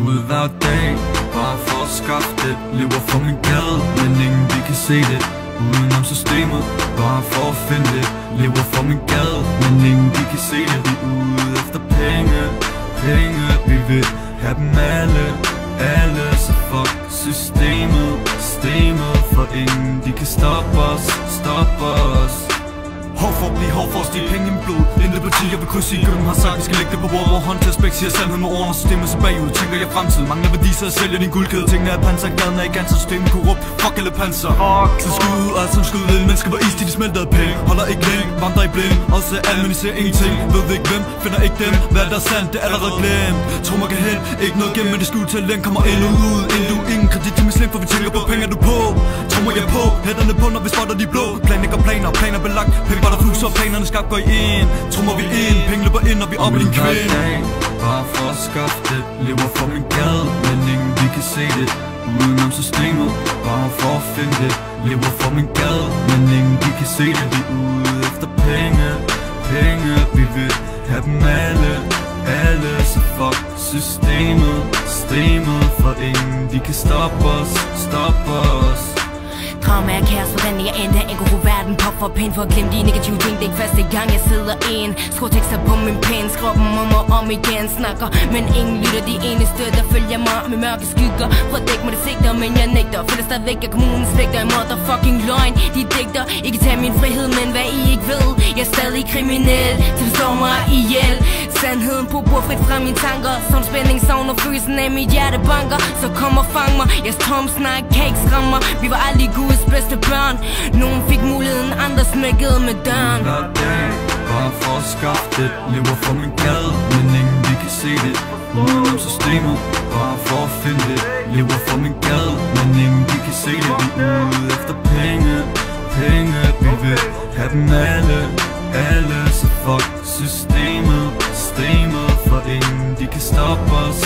Ud hver dag, bare for at skaffe det. Lever for min gade, men ingen de kan se det. Udenom systemet, bare for at finde det. Lever for min gade, men ingen de kan se det. Vi er ude efter penge, penge. Vi vil have dem alle. Så fuck systemet, for ingen de kan stoppe os. Hård for at blive hård for at stige penge i min blod. Intet parti jeg vil krydse i gylden har sagt vi skal lægge det på bordet. Hvor hånd til aspekt siger sandhed med ord. Når systemet så bagud, tænker jeg fremtid. Mangler værdi, så jeg sælger din guldkæde. Tingene er panser, gaden er i ganser. Systemet korrupt, fuck alle panser. Så skud ud, alt som skud ved. Mennesker var is til de smeltede penge. Holder ikke længe, vandrer i blind. Også alt, men I ser ingenting. Ved ikke hvem, finder ikke dem. Hvad der er sandt, det er allerede glemt. Tro mig kan hen, ikke noget gennem, men det skue talent kommer ind og ud. Ingen kredit til min slæng, for vi tænker på penge du på. Tro mig jeg på, hætterne på, når vi spotter de blå. Planlægger planer belagt. Penge bare der fluser, planerne skab går ind. Tro mig vi ind, penge løber ind, og vi op i din kvinde. Bare for at skaffe det. Lever for min gade, men ingen de kan se det. Udenom systemet, bare for at finde det. Lever for min gade, men ingen de kan se det. Vi er ude efter penge. Vi vil have dem alle. Så fuck systemet, for ingen de kan stoppe os. Drama er kaos, hvordan jeg ændrer en god verden. Pop for pænt for at glemme de negative ting. Det er ikke første gang jeg sidder en. Skriver tekster på min pen, skriver dem om igen. Snakker, men ingen lytter. De eneste der følger mig med mørke skygger. For at dække mig det sigter, men jeg nægter. Føler stadigvæk af kommunens vægter. En motherfucking løgn, de digter. I kan tage min frihed, men hvad I ikke ved. Jeg er stadig kriminel, til det slår mig ihjel. Sandheden på frit fra mine tanker. Som spænding savner følelsen af mit hjerte banker. Så kom og fang mig, jeg tom snak, kan ikke skræmme mig. Vi var aldrig Guds bedste børn. Nogen fik muligheden, andre smækkede med døren. Hver dag, bare for at skaffe det. Lever for min gade, men ingen de kan se det. Udenom systemet, bare for at finde det. Lever for min gade, men ingen de kan se det. Vi er ude efter penge. Vi vil have dem alle. Så fuck systemet, for ingen de kan stoppe os.